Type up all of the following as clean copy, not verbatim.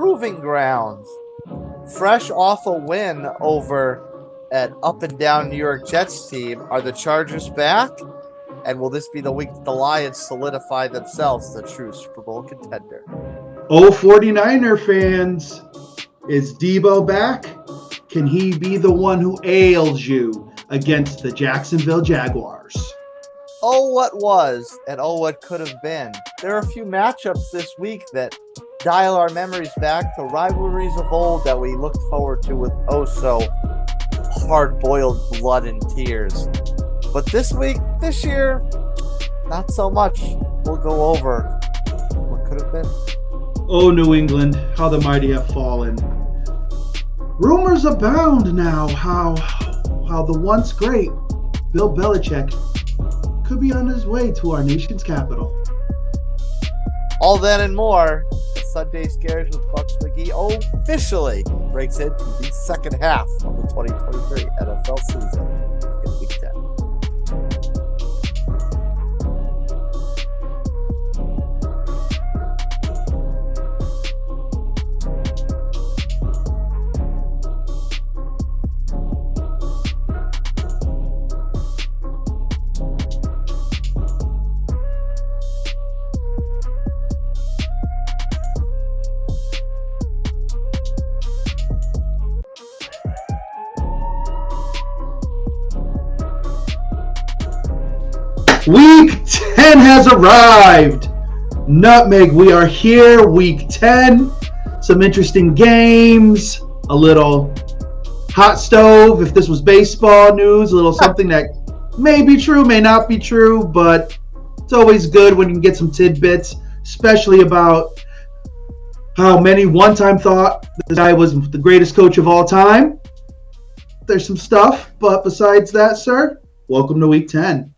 proving grounds. Fresh off a win over an up and down New York Jets team, are the Chargers back? And will this be the week that the Lions solidify themselves as a true Super Bowl contender? Oh, 49er fans, is Debo back? Can he be the one who ails you against the Jacksonville Jaguars? Oh, what was and oh, what could have been. There are a few matchups this week that dial our memories back to rivalries of old that we looked forward to with oh so hard-boiled blood and tears. But this year, not so much. We'll go over what could have been. Oh, New England, how the mighty have fallen. Rumors abound now how the once great Bill Belichick could be on his way to our nation's capital. All that and more. The Sunday Scaries with Buccs McGee officially breaks into the second half of the 2023 NFL season in Week 10. Week 10 has arrived. Nutmeg, we are here. Week 10. Some interesting games. A little hot stove. If this was baseball news, a little something that may be true, may not be true, but it's always good when you can get some tidbits, especially about how many one time thought this guy was the greatest coach of all time. There's some stuff, but besides that, sir, welcome to Week 10.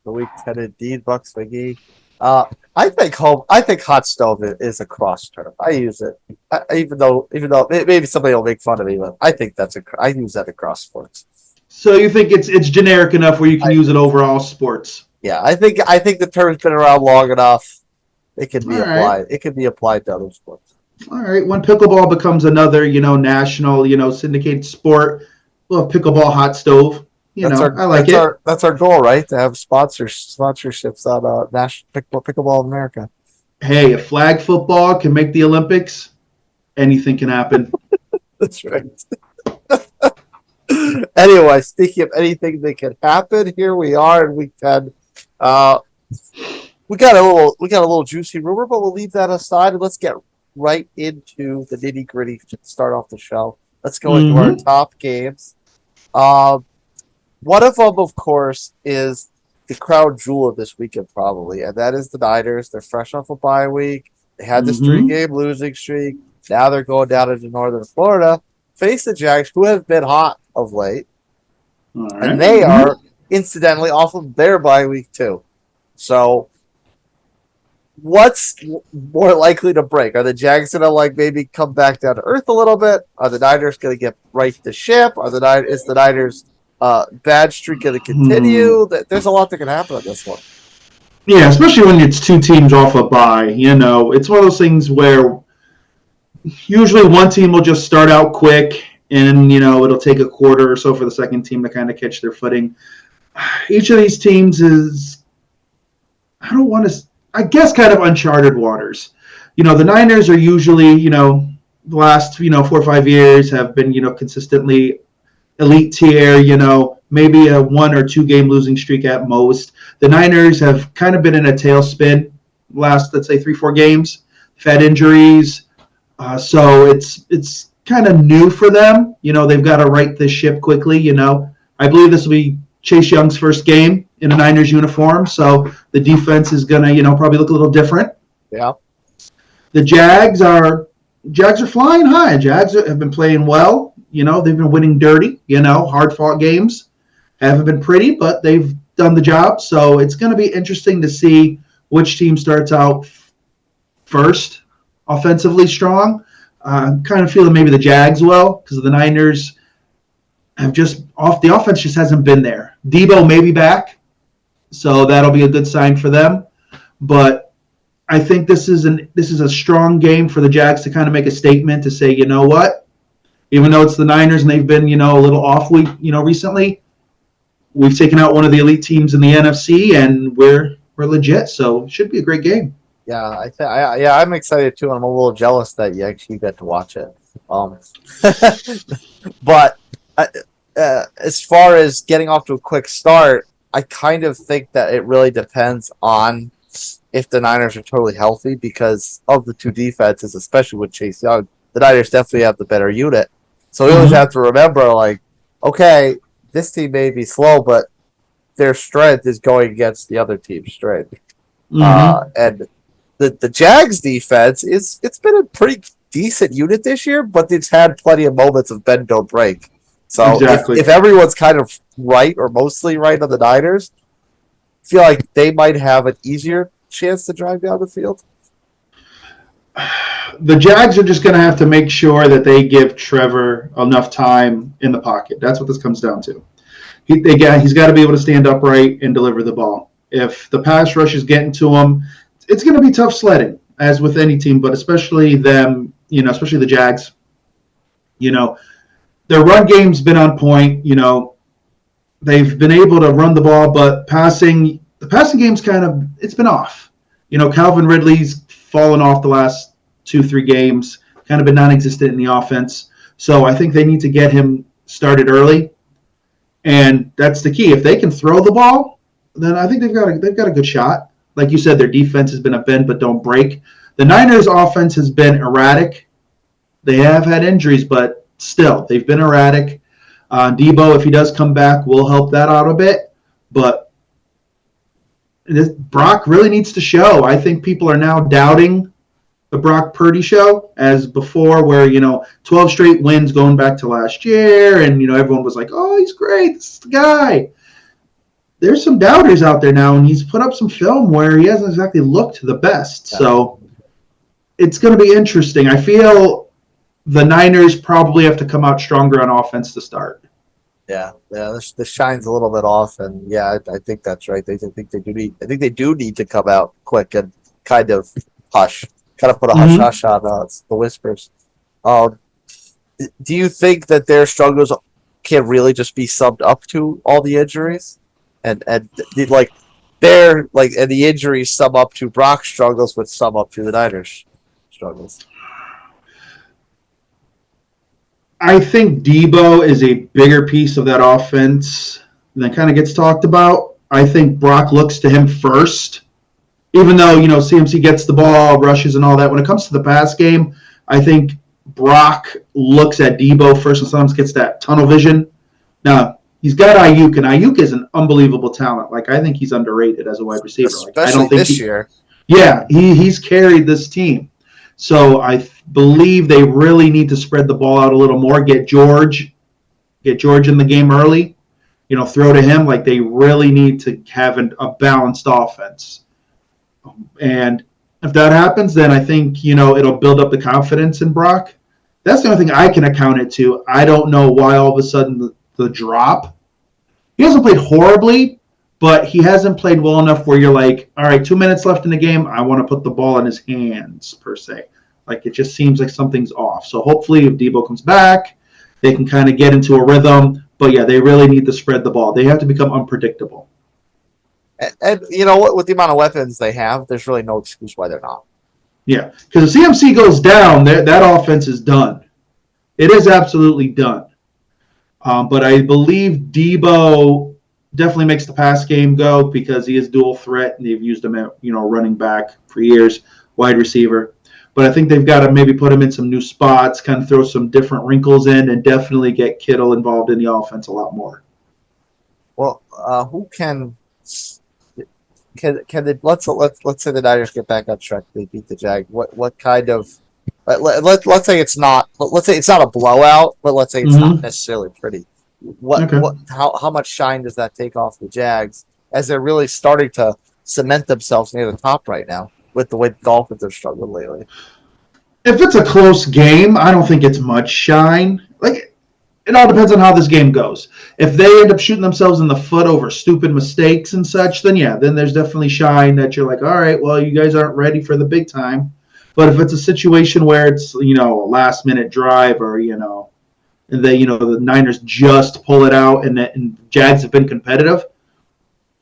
The Week 10 indeed, Bucks McGee. I think hot stove is a cross term. I use it, even though maybe somebody will make fun of me, but I think I use that across sports. So you think it's generic enough where you can use it over all sports? Yeah, I think the term's been around long enough. It can be applied. Right. It can be applied to other sports. All right. When pickleball becomes another, national, syndicated sport, well, pickleball hot stove. I like it. That's our goal, right? To have sponsorships on National Pickleball of America. Hey, if flag football can make the Olympics, anything can happen. That's right. Anyway, speaking of anything that can happen, here we are in Week 10. We got a little juicy rumor, but we'll leave that aside and let's get right into the nitty gritty to start off the show. Let's go into our top games. One of them, of course, is the crown jewel of this weekend, probably, and that is the Niners. They're fresh off a bye week. They had this 3-game losing streak. Now they're going down into northern Florida, face the Jags, who have been hot of late, and they are, incidentally, off of their bye week, too. So, what's more likely to break? Are the Jags going to, maybe come back down to earth a little bit? Are the Niners going to get right the ship? Is the Niners... bad streak going to continue? There's a lot that can happen on this one. Yeah, especially when it's two teams off a bye. It's one of those things where usually one team will just start out quick and, it'll take a quarter or so for the second team to kind of catch their footing. Each of these teams is, I guess, kind of uncharted waters. The Niners are usually, the last, 4 or 5 years have been, consistently elite tier, maybe a 1 or 2 game losing streak at most. The Niners have kind of been in a tailspin last, let's say, 3-4 games. Fed injuries, so it's kind of new for them. They've got to right this ship quickly. I believe this will be Chase Young's first game in a Niners uniform, so the defense is gonna, probably look a little different. Yeah. The Jags are flying high. Jags have been playing well. They've been winning dirty, hard-fought games. Haven't been pretty, but they've done the job. So it's going to be interesting to see which team starts out first, offensively strong. I'm kind of feeling maybe the Jags will, because the Niners have the offense just hasn't been there. Debo may be back, so that'll be a good sign for them. But I think this is a strong game for the Jags to kind of make a statement to say, you know what, even though it's the Niners and they've been, a little off week, recently, we've taken out one of the elite teams in the NFC and we're legit. So it should be a great game. Yeah, I'm excited too. I'm a little jealous that you actually get to watch it. But as far as getting off to a quick start, I kind of think that it really depends on if the Niners are totally healthy because of the two defenses, especially with Chase Young. The Niners definitely have the better unit. So we always have to remember, like, okay, this team may be slow, but their strength is going against the other team's strength. And the Jags defense it's been a pretty decent unit this year, but it's had plenty of moments of bend don't break. So exactly. if everyone's kind of right or mostly right on the Niners, I feel like they might have an easier chance to drive down the field. The Jags are just going to have to make sure that they give Trevor enough time in the pocket. That's what this comes down to. He's got to be able to stand upright and deliver the ball. If the pass rush is getting to him, it's going to be tough sledding, as with any team, but especially them, especially the Jags. Their run game's been on point. They've been able to run the ball, but the passing game's it's been off. Calvin Ridley's fallen off the last 2-3 games, kind of been non-existent in the offense. So I think they need to get him started early, and that's the key. If they can throw the ball, then I think they've got a good shot. Like you said, their defense has been a bend but don't break. The Niners' offense has been erratic. They have had injuries, but still, they've been erratic. Debo, if he does come back, will help that out a bit. But Brock really needs to show. I think people are now doubting the Brock Purdy show as before, where 12 straight wins going back to last year, and everyone was like, "Oh, he's great. This is the guy." There's some doubters out there now, and he's put up some film where he hasn't exactly looked the best. Yeah. So it's going to be interesting. I feel the Niners probably have to come out stronger on offense to start. Yeah. This shine's a little bit off, and I think that's right. I think they do need to come out quick and kind of hush, kind of put a hush on the whispers. Do you think that their struggles can really just be summed up to all the injuries? And the injuries sum up to Brock's struggles, which sum up to the Niners' struggles. I think Debo is a bigger piece of that offense than kind of gets talked about. I think Brock looks to him first, even though CMC gets the ball, rushes, and all that. When it comes to the pass game, I think Brock looks at Debo first and sometimes gets that tunnel vision. Now, he's got Ayuk, and Ayuk is an unbelievable talent. Like, I think he's underrated as a wide receiver. Especially this year. Yeah, he's carried this team. So I believe they really need to spread the ball out a little more, get George in the game early, throw to him. Like, they really need to have a balanced offense. And if that happens, then I think, it'll build up the confidence in Brock. That's the only thing I can account it to. I don't know why all of a sudden the drop. He hasn't played horribly, but he hasn't played well enough where you're like, all right, 2 minutes left in the game, I want to put the ball in his hands, per se. Like, it just seems like something's off. So hopefully if Debo comes back, they can kind of get into a rhythm. But, yeah, they really need to spread the ball. They have to become unpredictable. And you know what? With the amount of weapons they have, there's really no excuse why they're not. Yeah, because if CMC goes down, that offense is done. It is absolutely done. But I believe Debo definitely makes the pass game go because he is dual threat, and they've used him at running back for years, wide receiver. But I think they've got to maybe put him in some new spots, kind of throw some different wrinkles in, and definitely get Kittle involved in the offense a lot more. Well, who can they, let's say the Niners get back on track, they beat the Jag. What kind of let's say it's not a blowout, but let's say it's not necessarily pretty. How much shine does that take off the Jags as they're really starting to cement themselves near the top right now with the way the Dolphins have struggled lately? If it's a close game, I don't think it's much shine. Like, it all depends on how this game goes. If they end up shooting themselves in the foot over stupid mistakes and such, then then there's definitely shine that you're like, all right, well, you guys aren't ready for the big time. But if it's a situation where it's, a last minute drive or, and the Niners just pull it out and Jags have been competitive,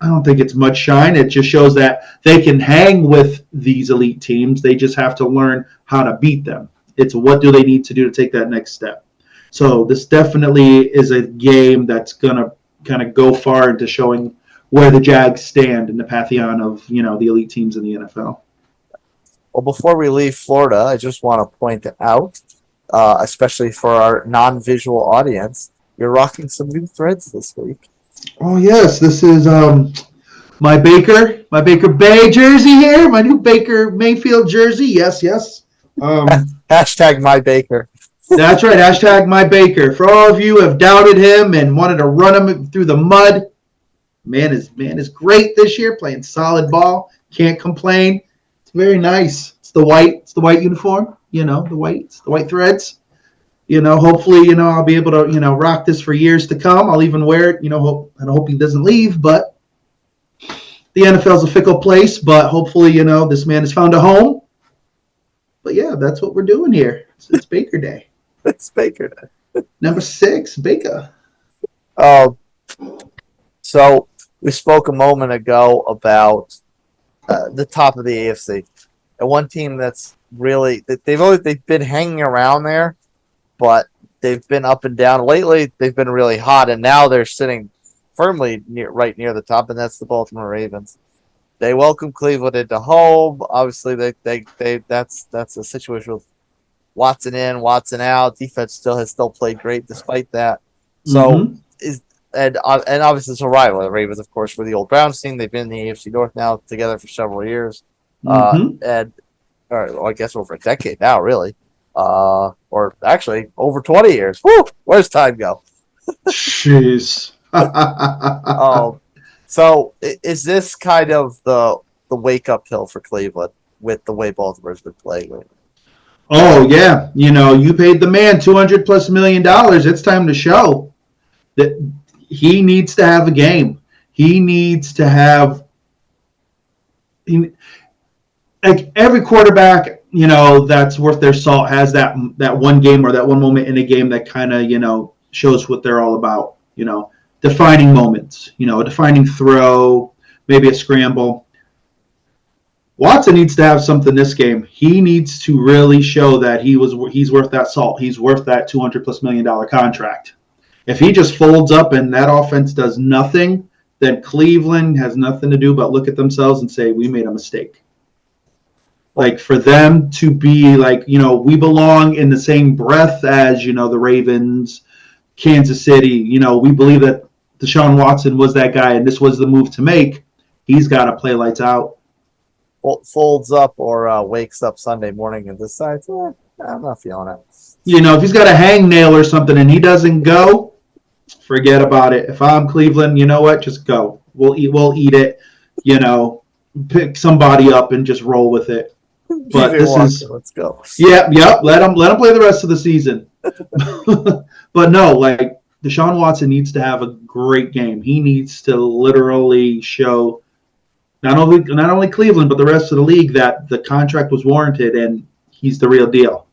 I don't think it's much shine. It just shows that they can hang with these elite teams. They just have to learn how to beat them. It's what do they need to do to take that next step. So this definitely is a game that's going to kind of go far into showing where the Jags stand in the pantheon of, the elite teams in the NFL. Well, before we leave Florida, I just want to point out, especially for our non-visual audience, you're rocking some new threads this week. Oh, yes. This is my Baker Bay jersey here, my new Baker Mayfield jersey. Yes. Hashtag my Baker. That's right. Hashtag my Baker. For all of you who have doubted him and wanted to run him through the mud, man is great this year, playing solid ball. Can't complain. It's very nice. It's the white uniform, the white threads. Hopefully, I'll be able to, rock this for years to come. I'll even wear it, and I hope he doesn't leave, but the NFL's a fickle place, but hopefully, this man has found a home. But yeah, that's what we're doing here. It's Baker Day. It's Baker Day. Number 6, Baker. So we spoke a moment ago about the top of the AFC, and one team that's really they've been hanging around there, but they've been up and down. Lately, they've been really hot, and now they're sitting firmly right near the top, and that's the Baltimore Ravens. They welcome Cleveland into home. Obviously, that's a situation with Watson in, Watson out. Defense still played great despite that. So and obviously it's a rival. The Ravens, of course, were the old Browns team. They've been in the AFC North now together for several years, or I guess over a decade now, really, or actually over 20 years. Woo! Where's time go? Jeez. So is this kind of the wake up hill for Cleveland with the way Baltimore's been playing? Oh yeah, you paid the man $200+ million. It's time to show that he needs to have a game. He needs to have like every quarterback, that's worth their salt has that one game or that one moment in a game that kind of, shows what they're all about, defining moments, a defining throw, maybe a scramble. Watson needs to have something this game. He needs to really show that he's worth that salt. He's worth that $200+ million contract. If he just folds up and that offense does nothing, then Cleveland has nothing to do but look at themselves and say, we made a mistake. Like for them to be like, we belong in the same breath as, the Ravens, Kansas City, we believe that Deshaun Watson was that guy and this was the move to make. He's got to play lights out. Folds up or wakes up Sunday morning and decides, I'm not feeling it. If he's got a hangnail or something and he doesn't go, forget about it. If I'm Cleveland, you know what? Just go. We'll eat it. Pick somebody up and just roll with it. But let's go. Yep. Let him play the rest of the season. But no, like Deshaun Watson needs to have a great game. He needs to literally show not only Cleveland but the rest of the league that the contract was warranted and he's the real deal.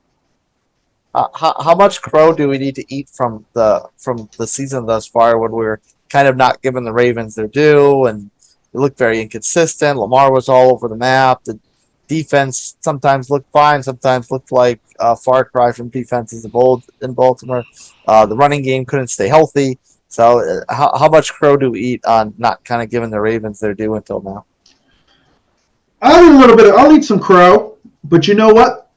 How much crow do we need to eat from the season thus far when we're kind of not giving the Ravens their due and they looked very inconsistent? Lamar was all over the map. The defense sometimes looked fine, sometimes looked like a far cry from defenses in Baltimore. The running game couldn't stay healthy. So how much crow do we eat on not kind of giving the Ravens their due until now? I'll eat some crow, but you know what?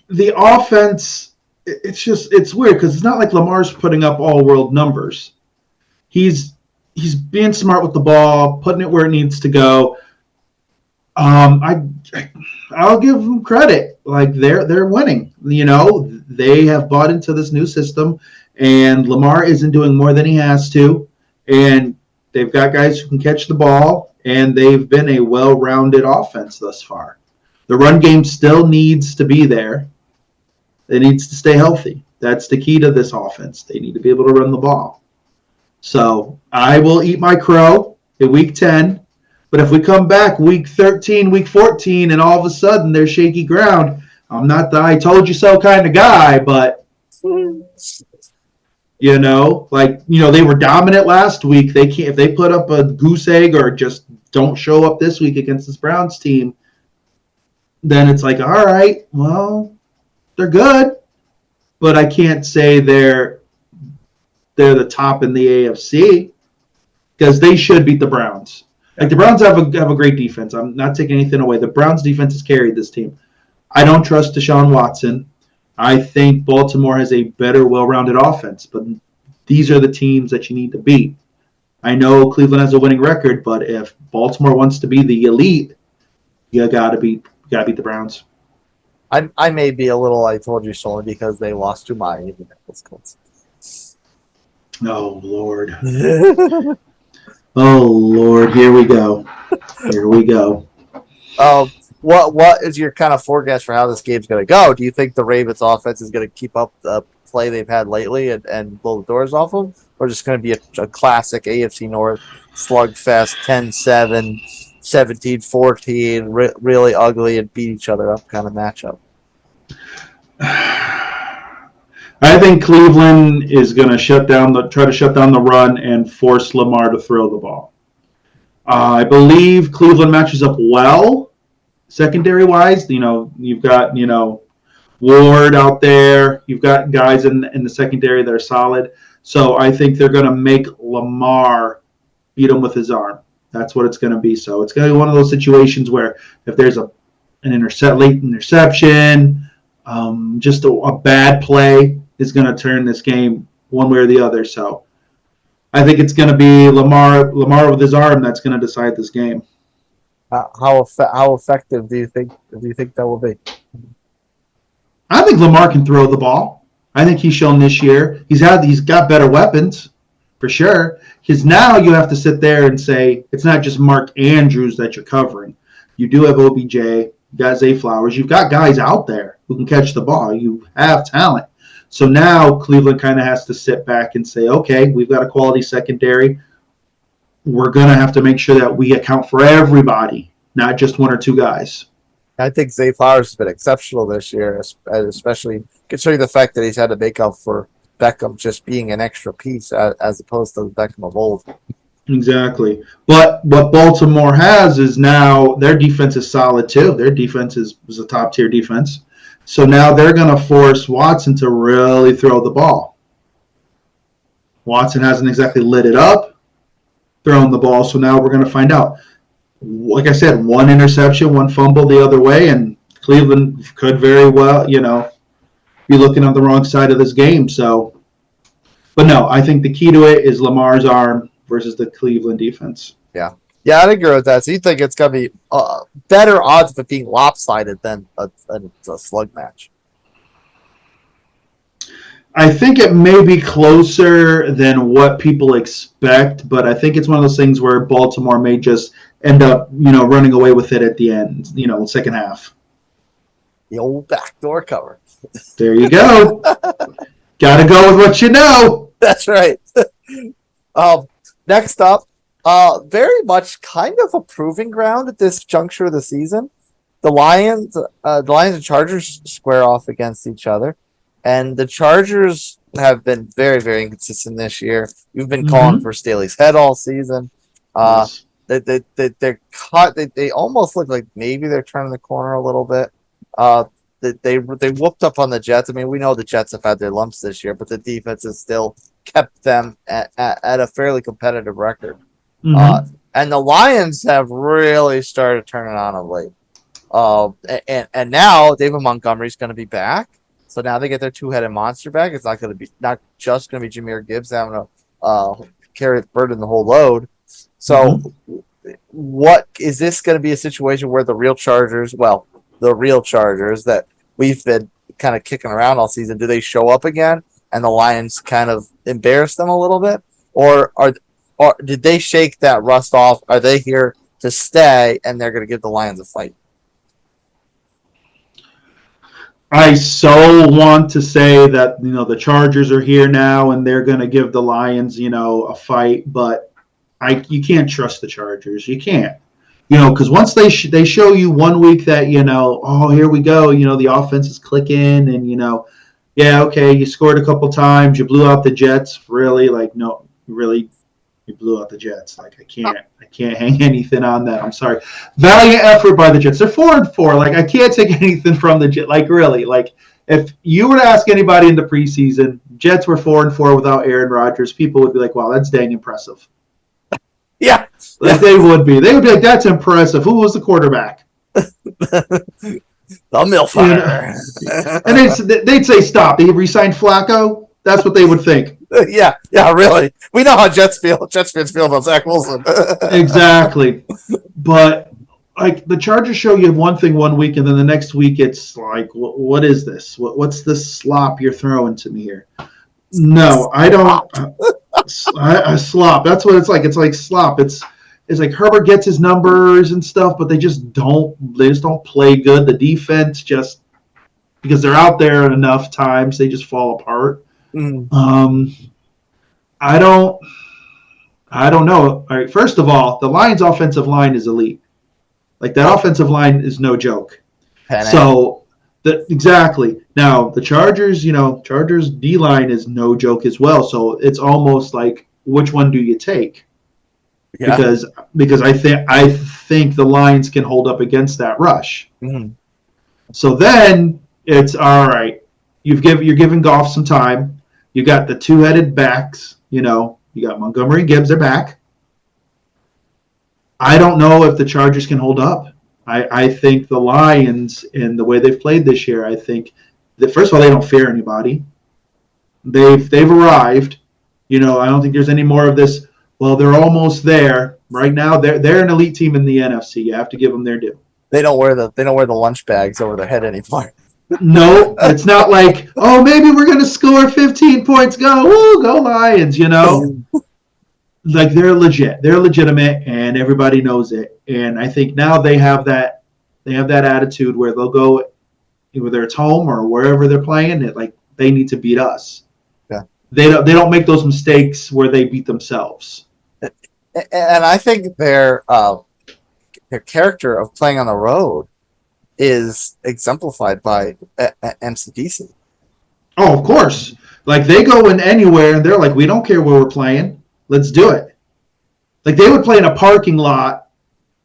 The offense, it's weird because it's not like Lamar's putting up all world numbers. He's being smart with the ball, putting it where it needs to go. I'll give them credit. Like they're winning. They have bought into this new system, and Lamar isn't doing more than he has to, and they've got guys who can catch the ball. And they've been a well-rounded offense thus far. The run game still needs to be there. It needs to stay healthy. That's the key to this offense. They need to be able to run the ball. So I will eat my crow in week 10. But if we come back week 13, week 14, and all of a sudden there's shaky ground, I'm not the I told you so kind of guy, but they were dominant last week. They can't if they put up a goose egg or just don't show up this week against this Browns team, then it's like, all right, well, they're good, but I can't say they're the top in the AFC because they should beat the Browns. Like the Browns have a great defense. I'm not taking anything away. The Browns defense has carried this team. I don't trust Deshaun Watson. I think Baltimore has a better, well-rounded offense, but these are the teams that you need to beat. I know Cleveland has a winning record, but if Baltimore wants to be the elite, you gotta beat the Browns. I may be a little I told you so only because they lost to my Indianapolis Colts. Oh Lord. Oh Lord, here we go. What is your kind of forecast for how this game's going to go? Do you think the Ravens offense is going to keep up the play they've had lately and blow the doors off them? Or just going to be a classic AFC North slugfest, 10-7, 17-14, really ugly and beat each other up kind of matchup? I think Cleveland is going to try to shut down the run and force Lamar to throw the ball. I believe Cleveland matches up well, secondary-wise. You've got Ward out there. You've got guys in the secondary that are solid. So I think they're going to make Lamar beat him with his arm. That's what it's going to be. So it's going to be one of those situations where if there's an late interception, just a bad play is going to turn this game one way or the other. So I think it's going to be Lamar with his arm that's going to decide this game. How effective do you think that will be? I think Lamar can throw the ball. I think he's shown this year he's got better weapons for sure. Because now you have to sit there and say it's not just Mark Andrews that you're covering. You do have OBJ, you got Zay Flowers. You've got guys out there who can catch the ball. You have talent. So now Cleveland kind of has to sit back and say, okay, we've got a quality secondary. We're going to have to make sure that we account for everybody, not just one or two guys. I think Zay Flowers has been exceptional this year, especially considering the fact that he's had to make up for Beckham just being an extra piece as opposed to the Beckham of old. Exactly. But what Baltimore has is now their defense is solid too. Their defense is a top-tier defense. So now they're going to force Watson to really throw the ball. Watson hasn't exactly lit it up throwing the ball, so now we're going to find out. Like I said, one interception, one fumble the other way, and Cleveland could very well, be looking on the wrong side of this game. So, but no, I think the key to it is Lamar's arm versus the Cleveland defense. Yeah, I'd agree with that. So you think it's going to be better odds of it being lopsided than a slug match? I think it may be closer than what people expect, but I think it's one of those things where Baltimore may just end up, running away with it at the end, second half. The old backdoor cover. There you go. Got to go with what you know. That's right. Next up, very much kind of a proving ground at this juncture of the season. The Lions and Chargers square off against each other, and the Chargers have been very, very inconsistent this year. We've been calling for Staley's head all season. Yes. They're caught. They almost look like maybe they're turning the corner a little bit. They whooped up on the Jets. I mean, we know the Jets have had their lumps this year, but the defense has still kept them at a fairly competitive record. And the Lions have really started turning on of late. And now David Montgomery's going to be back. So now they get their two-headed monster back. It's not just going to be Jahmyr Gibbs having to carry the burden the whole load. So what is this going to be a situation where the real Chargers that we've been kind of kicking around all season, do they show up again and the Lions kind of embarrass them a little bit? Or did they shake that rust off? Are they here to stay and they're going to give the Lions a fight? I so want to say that the Chargers are here now and they're going to give the Lions a fight, but you can't trust the Chargers. You can't. Because once they show you one week that oh, here we go, the offense is clicking, and yeah, okay, you scored a couple times, you blew out the Jets. Really, like, no, really, you blew out the Jets. Like, I can't hang anything on that. I'm sorry. Valiant effort by the Jets. They're 4-4. Like, I can't take anything from the Jets. Like, really, like, if you were to ask anybody in the preseason, Jets were 4-4 without Aaron Rodgers, people would be like, wow, that's dang impressive. Yeah. Like, they would be. They would be like, that's impressive. Who was the quarterback? The Millfire. And they'd say stop. They re-signed Flacco. That's what they would think. Yeah, really. We know how Jets fans feel about Zach Wilson. Exactly. But like the Chargers show you one thing one week, and then the next week it's like, what is this? What's this slop you're throwing to me here? No, I don't. I slop. That's what it's like. It's like slop. It's like Herbert gets his numbers and stuff, but they just don't play good. The defense just, because they're out there enough times, they just fall apart. I don't know. All right, first of all, the Lions' offensive line is elite. Like, that offensive line is no joke. So exactly. Now the Chargers, Chargers D line is no joke as well. So it's almost like, which one do you take? Yeah. Because I think the Lions can hold up against that rush. So then it's all right. You're giving Goff some time. You got the two-headed backs. You got Montgomery and Gibbs are back. I don't know if the Chargers can hold up. I think the Lions, in the way they've played this year, I think that, first of all, they don't fear anybody. They've arrived. I don't think there's any more of this, well, they're almost there. Right now, they're an elite team in the NFC. You have to give them their due. They don't wear the lunch bags over their head anymore. No, it's not like, oh, maybe we're going to score 15 points. Go Lions, Like, they're legit. They're legitimate, and everybody knows it. And I think now they have that attitude where they'll go, whether it's home or wherever they're playing, like, they need to beat us. Yeah. They don't make those mistakes where they beat themselves. And I think their character of playing on the road is exemplified by MCDC. Oh, of course. Like, they go in anywhere, and they're like, we don't care where we're playing. Let's do it. Like, they would play in a parking lot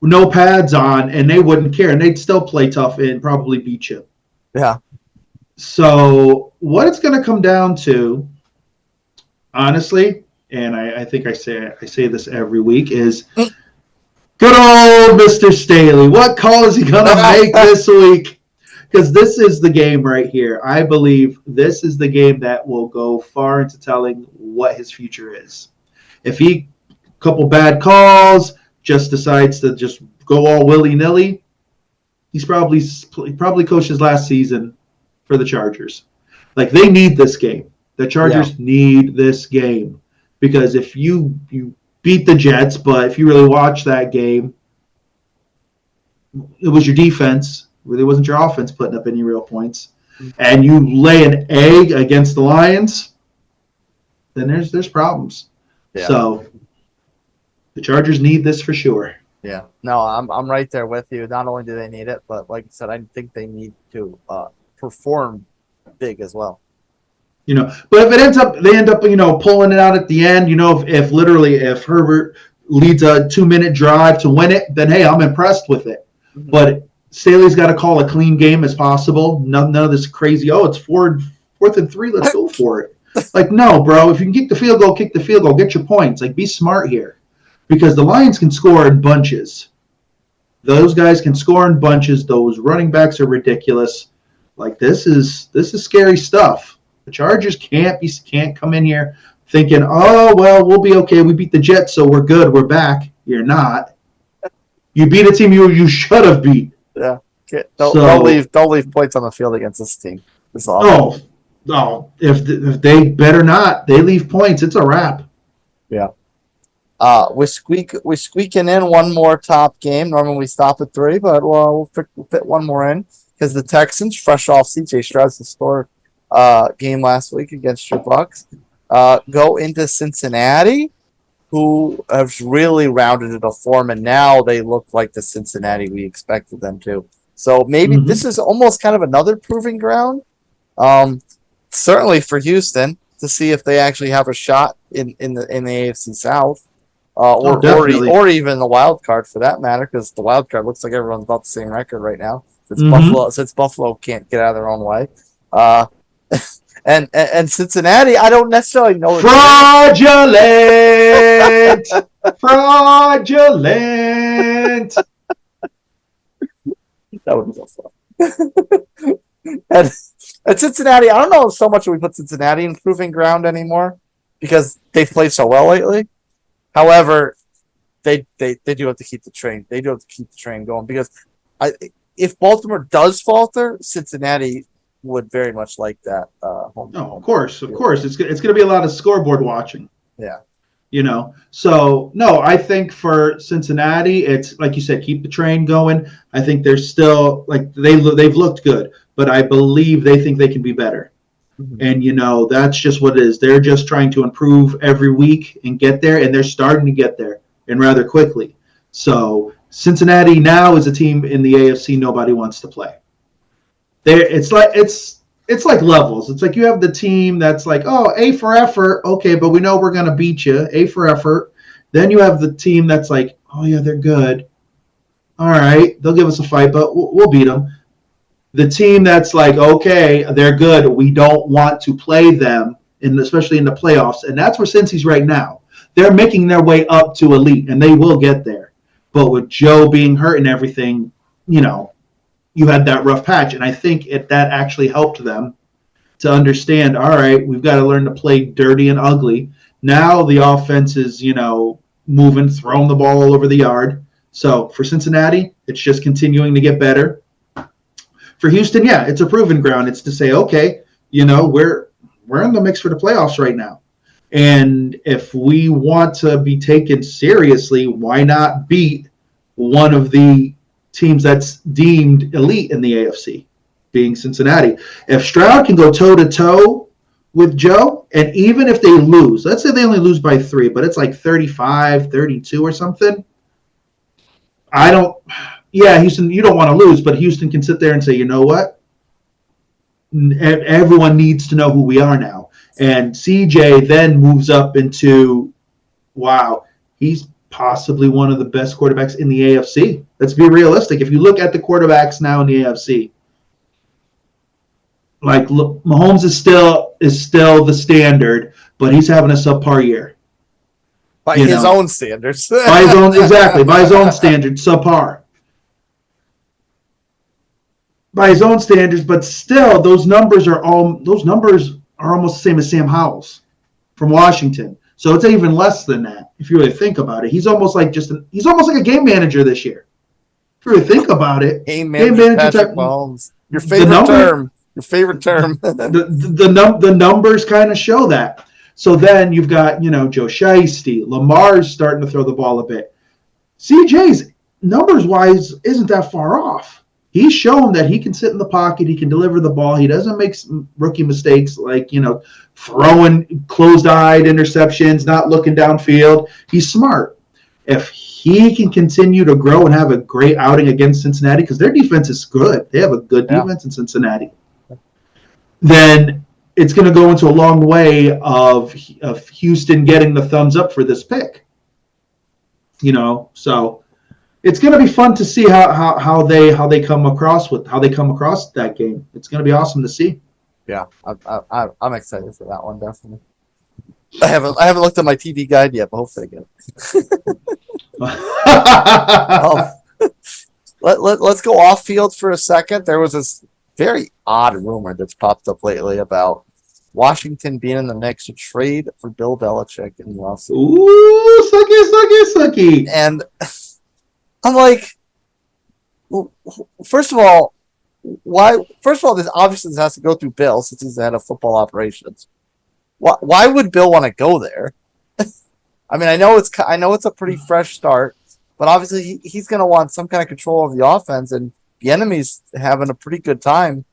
with no pads on, and they wouldn't care, and they'd still play tough and probably beat you. Yeah. So what it's going to come down to, honestly, and I think I say this every week, is good old Mr. Staley. What call is he going to make this week? Because this is the game right here. I believe this is the game that will go far into telling what his future is. If he, a couple bad calls, just decides to just go all willy-nilly, he probably coached his last season for the Chargers. Like, they need this game. The Chargers need this game. Because if you beat the Jets, but if you really watch that game, it was your defense. It really wasn't your offense putting up any real points. And you lay an egg against the Lions, then there's problems. Yeah. So the Chargers need this for sure. Yeah. No, I'm right there with you. Not only do they need it, but like I said, I think they need to perform big as well. But if they end up pulling it out at the end, if Herbert leads a 2-minute drive to win it, then hey, I'm impressed with it. Mm-hmm. But Staley's got to call a clean game as possible. None of this crazy, it's 4th and 3, let's go for it. Like, no, bro, if you can kick the field goal, get your points. Like, be smart here. Because the Lions can score in bunches. Those guys can score in bunches. Those running backs are ridiculous. Like, this is scary stuff. The Chargers can't come in here thinking, oh, well, we'll be okay. We beat the Jets, so we're good. We're back. You're not. You beat a team you should have beat. Yeah. Don't leave points on the field against this team. It's awful. Oh, if they better not, they leave points, it's a wrap. Yeah. We're squeaking in one more top game. Normally we stop at 3, but we'll fit one more in. because the Texans, fresh off C.J. Stroud's historic game last week against your Bucks, go into Cincinnati, who have really rounded it a form, and now they look like the Cincinnati we expected them to. So maybe this is almost kind of another proving ground, certainly for Houston, to see if they actually have a shot in the AFC South, or even the wild card for that matter, because the wild card looks like everyone's about the same record right now. Since Buffalo can't get out of their own way. And Cincinnati, I don't necessarily know. Fraudulent! That would be so fun. and Cincinnati, I don't know so much we put Cincinnati in proving ground anymore because they've played so well lately. However, they do have to keep the train. They do have to keep the train going because if Baltimore does falter, Cincinnati would very much like that. Of course. It's going to be a lot of scoreboard watching. Yeah. So no, I think for Cincinnati, it's like you said, keep the train going. I think they're still they've looked good, but I believe they think they can be better. And that's just what it is. They're just trying to improve every week and get there, and they're starting to get there and rather quickly. So Cincinnati now is a team in the AFC nobody wants to play. It's like levels. It's like you have the team that's like, oh, A for effort, okay, but we know we're gonna beat you. A for effort. Then you have the team that's like, oh yeah, they're good. All right, they'll give us a fight, but we'll beat them. The team that's like, okay, they're good. We don't want to play them, especially in the playoffs, and that's where Cincy's right now. They're making their way up to elite, and they will get there. But with Joe being hurt and everything, you had that rough patch, and I think that actually helped them to understand, all right, we've got to learn to play dirty and ugly. Now the offense is, moving, throwing the ball all over the yard. So for Cincinnati, it's just continuing to get better. For Houston, yeah, it's a proven ground. It's to say, okay, we're in the mix for the playoffs right now. And if we want to be taken seriously, why not beat one of the teams that's deemed elite in the AFC, being Cincinnati? If Stroud can go toe-to-toe with Joe, and even if they lose, let's say they only lose by 3, but it's like 35-32 or something, Houston, you don't want to lose, but Houston can sit there and say, you know what? Everyone needs to know who we are now. And CJ then moves up into, wow, he's possibly one of the best quarterbacks in the AFC. Let's be realistic. If you look at the quarterbacks now in the AFC, Mahomes is still the standard, but he's having a subpar year. By his own standards. By his own standards, subpar. By his own standards, but still, those numbers are almost the same as Sam Howell's from Washington. So it's even less than that if you really think about it. He's almost like a game manager this year. If you really think about it, game manager Patrick Mahomes. Your favorite term. The numbers kind of show that. So then you've got Joe Sheisty, Lamar's starting to throw the ball a bit. CJ's numbers wise isn't that far off. He's shown that he can sit in the pocket. He can deliver the ball. He doesn't make rookie mistakes like, throwing closed-eyed interceptions, not looking downfield. He's smart. If he can continue to grow and have a great outing against Cincinnati, because their defense is good. They have a good defense in Cincinnati. Then it's going to go into a long way of Houston getting the thumbs up for this pick. So it's going to be fun to see how they come across that game. It's going to be awesome to see. Yeah, I'm excited for that one, definitely. I haven't looked at my TV guide yet, but hopefully I get it. Let's go off field for a second. There was this very odd rumor that's popped up lately about Washington being in the mix to trade for Bill Belichick in the offseason. Ooh, sucky. And I'm like, first of all, this obviously has to go through Bill since he's the head of football operations. Why would Bill want to go there? I mean, I know it's a pretty fresh start, but obviously he's going to want some kind of control of the offense. And Bieniemy's having a pretty good time,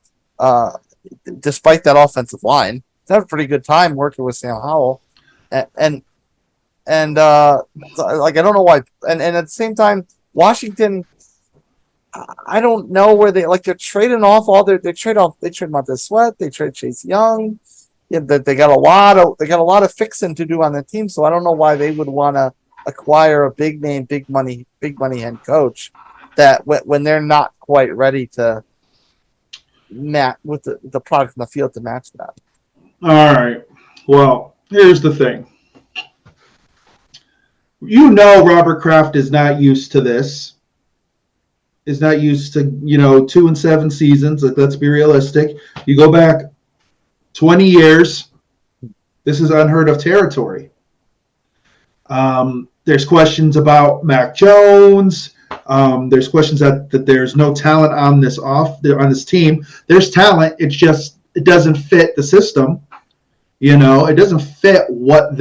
despite that offensive line. He's having a pretty good time working with Sam Howell, and like I don't know why. And at the same time, Washington, I don't know where they're trading off all they trade Montez Sweat, they trade Chase Young. Yeah, they got a lot of fixing to do on the team, so I don't know why they would want to acquire a big name, big money head coach that when they're not quite ready to match with the product in the field to match that. All right. Well, here's the thing. You know, Robert Kraft is not used to this. Is not used to 2-7 seasons. Like, let's be realistic. You go back 20 years. This is unheard of territory. There's questions about Mac Jones. There's questions that there's no talent on this team. There's talent. It doesn't fit the system. It doesn't fit what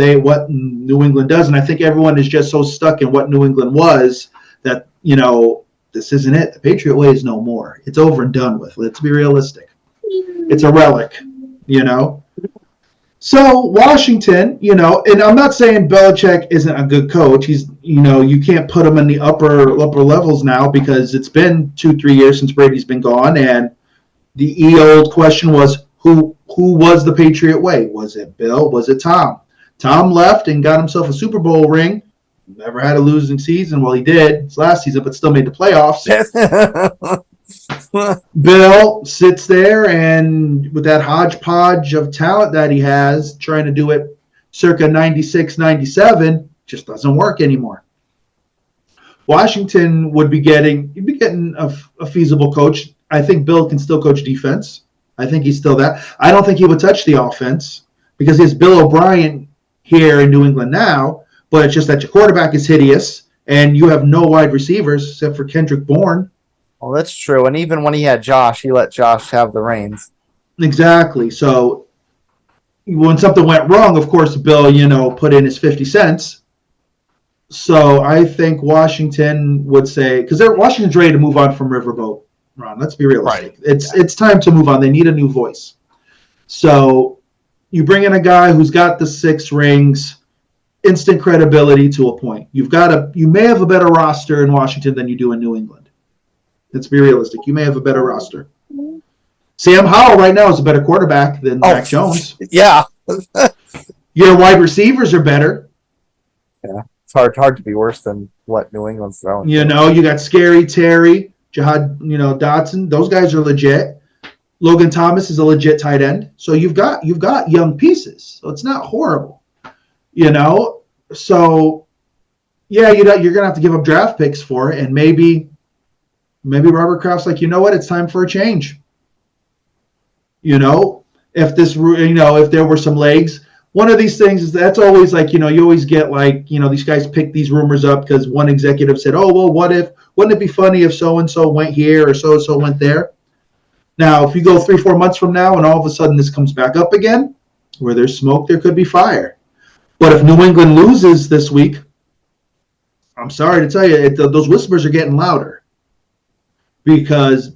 New England does. And I think everyone is just so stuck in what New England was that, this isn't it. The Patriot way is no more. It's over and done with. Let's be realistic. It's a relic, So Washington, and I'm not saying Belichick isn't a good coach. He's, you can't put him in the upper levels now because it's been 2-3 years since Brady's been gone. And the old question was, who was the Patriot way? Was it Bill? Was it Tom? Tom left and got himself a Super Bowl ring. Never had a losing season. Well, he did his last season, but still made the playoffs. Bill sits there and with that hodgepodge of talent that he has, trying to do it circa 96, 97, just doesn't work anymore. Washington would be getting a feasible coach. I think Bill can still coach defense. I think he's still that. I don't think he would touch the offense because he has Bill O'Brien here in New England now, but it's just that your quarterback is hideous and you have no wide receivers except for Kendrick Bourne. Well, that's true. And even when he had Josh, he let Josh have the reins. Exactly. So when something went wrong, of course, Bill, put in his 50 cents. So I think Washington would say, because Washington's ready to move on from Riverboat, Ron. Let's be realistic. Right. It's time to move on. They need a new voice. So you bring in a guy who's got the 6 rings, instant credibility to a point. You may have a better roster in Washington than you do in New England. Let's be realistic. You may have a better roster. Sam Howell right now is a better quarterback than Mac Jones. Yeah. Your wide receivers are better. Yeah. It's hard to be worse than what New England's throwing. You got Scary, Terry, Jahad, Dotson. Those guys are legit. Logan Thomas is a legit tight end. So you've got young pieces. So it's not horrible. So yeah, you're gonna have to give up draft picks for it, and maybe Robert Kraft's like, it's time for a change. If there were some legs, one of these things is that's always like, you always get like, these guys pick these rumors up because one executive said, oh, well, wouldn't it be funny if so-and-so went here or so-and-so went there? Now, if you go 3-4 months from now and all of a sudden this comes back up again, where there's smoke, there could be fire. But if New England loses this week, I'm sorry to tell you, those whispers are getting louder. Because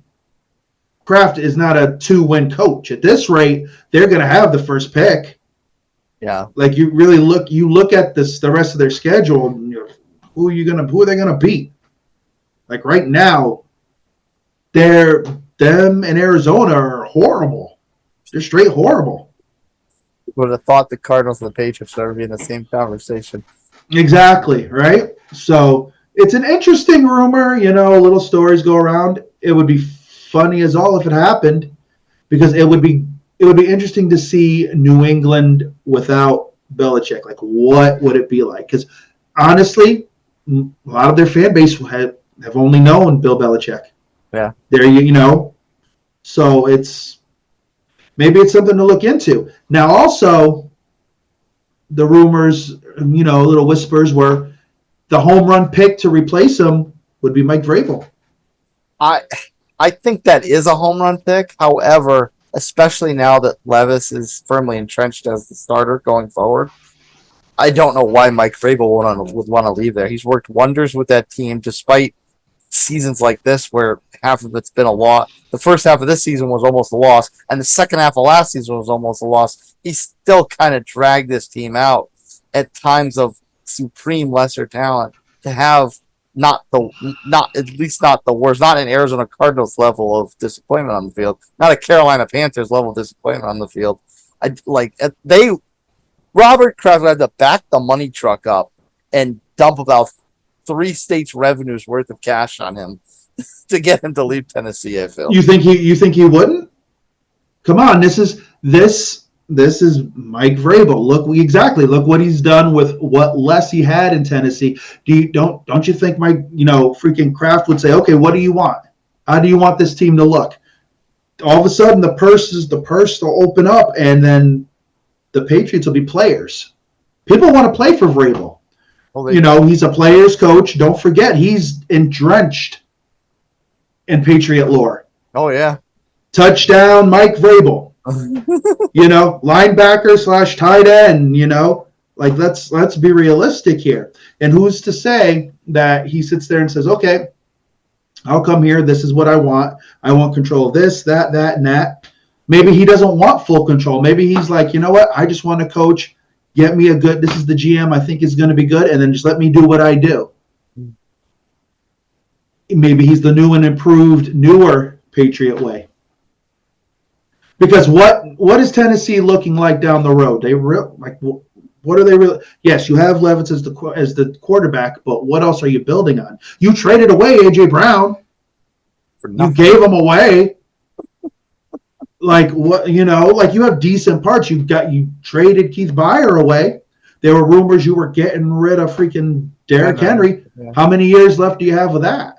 Kraft is not a 2-win coach. At this rate, they're going to have the first pick. Yeah. Like you look at the rest of their schedule. Who are they going to beat? Like right now, them and Arizona are horrible. They're straight horrible. Would have thought the Cardinals and the Patriots would be in the same conversation. Exactly, right? So it's an interesting rumor, little stories go around. It would be funny as all if it happened because it would be interesting to see New England without Belichick. Like, what would it be like? Because honestly, a lot of their fan base have only known Bill Belichick. Yeah. So maybe it's something to look into. Now, also, the rumors, little whispers were the home run pick to replace him would be Mike Vrabel. I think that is a home run pick. However, especially now that Levis is firmly entrenched as the starter going forward, I don't know why Mike Vrabel would want to leave there. He's worked wonders with that team despite seasons like this where half of it's been a loss. The first half of this season was almost a loss, and the second half of last season was almost a loss. He still kind of dragged this team out at times of supreme lesser talent to have not at least not the worst, not an Arizona Cardinals level of disappointment on the field, not a Carolina Panthers level of disappointment on the field. Robert Kraft had to back the money truck up and dump about 3 states' revenues worth of cash on him to get him to leave Tennessee. I feel. You think he wouldn't? Come on, this is Mike Vrabel. Look what he's done with what less he had in Tennessee. Don't you think Mike, freaking Kraft would say, okay, what do you want? How do you want this team to look? All of a sudden, the purse will open up, and then the Patriots will be players. People want to play for Vrabel. Well, he's a player's coach. Don't forget, he's drenched in Patriot lore. Oh, yeah. Touchdown, Mike Vrabel. Linebacker / tight end, let's be realistic here. And who's to say that he sits there and says, okay, I'll come here. This is what I want. I want control of this, that, and that. Maybe he doesn't want full control. Maybe he's like, you know what? I just want to coach. Get me this is the GM I think is going to be good, and then just let me do what I do. Maybe he's the new and improved, newer Patriot way. Because what is Tennessee looking like down the road? What are they really? Yes, you have Levis as the quarterback, but what else are you building on? You traded away A.J. Brown. You gave him away. You have decent parts. You traded Keith Byer away. There were rumors you were getting rid of freaking Derrick Henry. Yeah. How many years left do you have with that?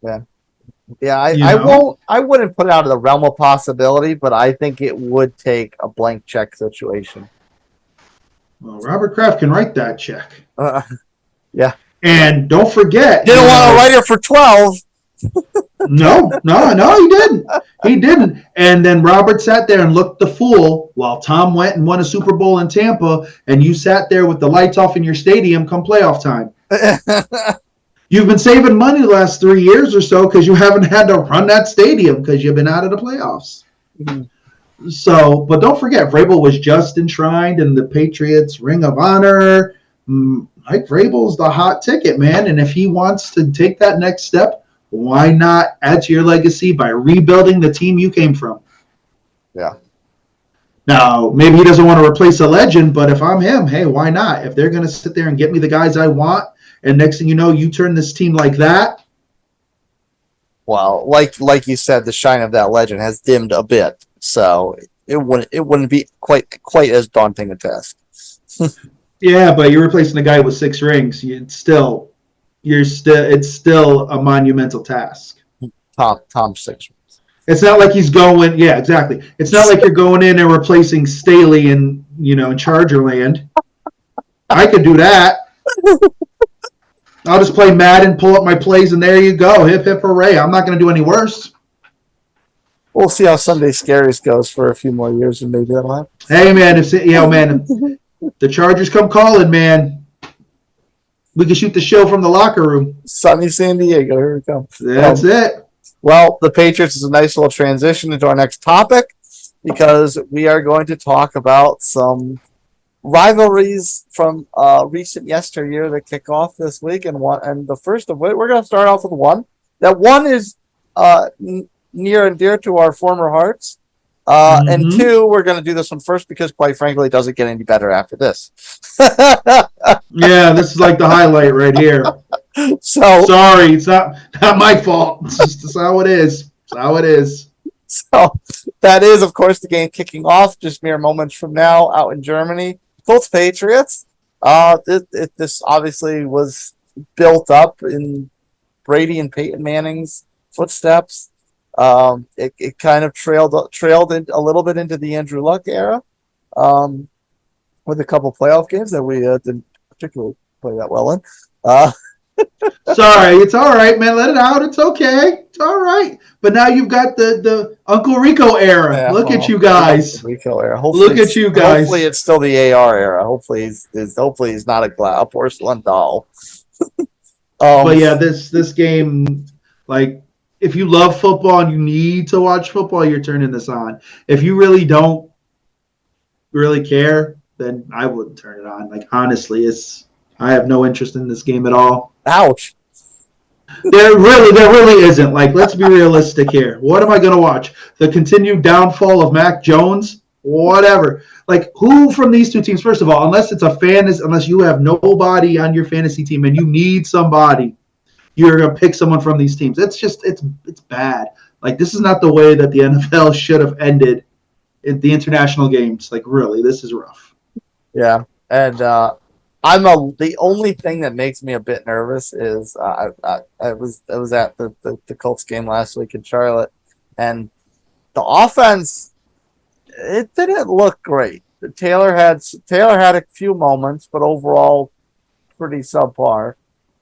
Yeah. I wouldn't put it out of the realm of possibility, but I think it would take a blank check situation. Well, Robert Kraft can write that check. Yeah. And don't forget, didn't want to write it for 12. No, he didn't. He didn't. And then Robert sat there and looked the fool while Tom went and won a Super Bowl in Tampa, and you sat there with the lights off in your stadium come playoff time. You've been saving money the last 3 years or so because you haven't had to run that stadium because you've been out of the playoffs. Mm-hmm. So, but don't forget, Vrabel was just enshrined in the Patriots Ring of Honor. Mike Vrabel's the hot ticket, man. And if he wants to take that next step, why not add to your legacy by rebuilding the team you came from? Yeah. Now, maybe he doesn't want to replace a legend, but if I'm him, hey, why not? If they're going to sit there and get me the guys I want, and next thing you know, you turn this team like that. Well, like you said, the shine of that legend has dimmed a bit, so it wouldn't be quite as daunting a task. Yeah, but you're replacing a guy with 6 rings. It's still a monumental task. Tom 6 rings. It's not like he's going. Yeah, exactly. It's not like you're going in and replacing Staley in Charger land. I could do that. I'll just play Madden, pull up my plays, and there you go. Hip, hip, hooray. I'm not going to do any worse. We'll see how Sunday Scaries goes for a few more years, and maybe that'll happen. Hey, man, if the Chargers come calling, man, we can shoot the show from the locker room. Sunny San Diego. Here we come. That's it. Well, the Patriots is a nice little transition into our next topic because we are going to talk about some rivalries from recent yesteryear that kick off this week, and the first of which we're going to start off with one. That one is near and dear to our former hearts, and 2, we're going to do this one first because, quite frankly, it doesn't get any better after this. Yeah, this is like the highlight right here. So sorry, it's not my fault. It's just how it is. It's how it is. So that is, of course, the game kicking off just mere moments from now out in Germany. Colts Patriots. This obviously was built up in Brady and Peyton Manning's footsteps. It kind of trailed in a little bit into the Andrew Luck era, with a couple playoff games that we didn't particularly play that well in. Sorry, it's all right, man. Let it out. It's okay. It's all right. But now you've got the Uncle Rico era. Yeah, Look at you guys. Rico era. Hopefully, look at you guys. Hopefully, it's still the AR era. Hopefully, he's not a porcelain doll. But yeah, this game, Like, if you love football and you need to watch football, you're turning this on. If you really don't really care, then I wouldn't turn it on. Like, honestly, I have no interest in this game at all. Ouch. There really isn't. Like, let's be realistic here. What am I going to watch? The continued downfall of Mac Jones? Whatever. Like, who from these two teams, first of all, unless you have nobody on your fantasy team and you need somebody, you're going to pick someone from these teams. It's bad. Like, this is not the way that the NFL should have ended in the international games. Like, really, this is rough. Yeah. And the only thing that makes me a bit nervous is I was at the Colts game last week in Charlotte, and the offense, it didn't look great. Taylor had a few moments, but overall pretty subpar,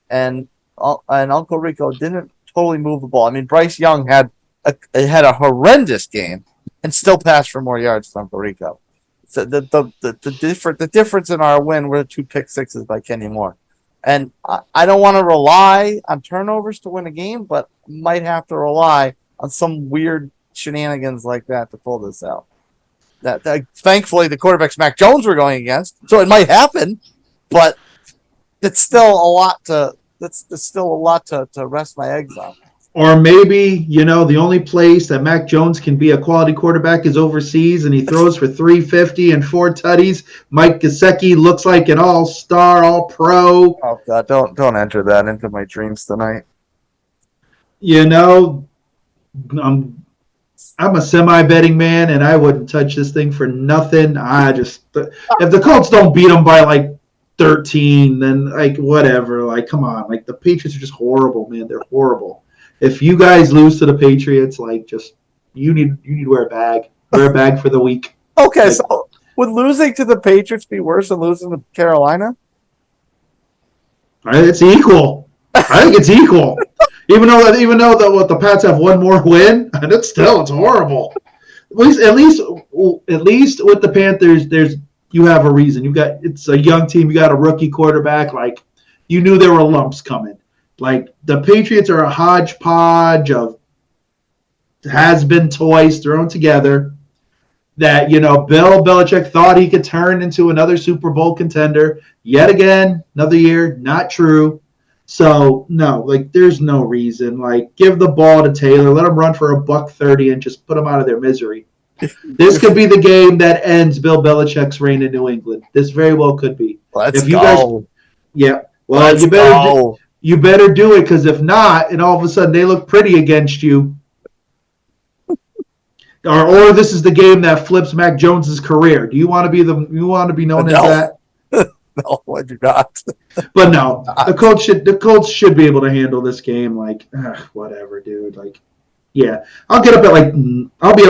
and Uncle Rico didn't totally move the ball. I mean, Bryce Young had a horrendous game and still passed for more yards than Uncle Rico. So the difference in our win were the 2 pick sixes by Kenny Moore. And I don't want to rely on turnovers to win a game, but might have to rely on some weird shenanigans like that to pull this out. That thankfully the quarterbacks Mac Jones were going against, so it might happen, but it's still a lot to rest my eggs on. Or maybe, the only place that Mac Jones can be a quality quarterback is overseas, and he throws for 350 and 4 tutties. Mike Gesicki looks like an all-star, all-pro. Oh God, don't enter that into my dreams tonight. I'm a semi-betting man, and I wouldn't touch this thing for nothing. If the Colts don't beat them by like 13, then like whatever. Like, come on. Like, the Patriots are just horrible, man. They're horrible. If you guys lose to the Patriots, like, just you need to wear a bag. Wear a bag for the week. Okay, like, so would losing to the Patriots be worse than losing to Carolina? It's equal. I think it's equal. Even though the Pats have one more win, it's horrible. At least with the Panthers, you have a reason. It's a young team. You got a rookie quarterback. Like, you knew there were lumps coming. Like, the Patriots are a hodgepodge of has-been toys thrown together that, Bill Belichick thought he could turn into another Super Bowl contender. Yet again, another year, not true. So, no, like, there's no reason. Like, give the ball to Taylor. Let him run for $130 and just put them out of their misery. This could be the game that ends Bill Belichick's reign in New England. This very well could be. Let's go. Yeah. Well, you better do it, because if not, and all of a sudden they look pretty against you, or this is the game that flips Mac Jones's career. Do you want to be known as that? No, I do not. But no, the Colts should be able to handle this game. Like, whatever, dude. Like, yeah, I'll be up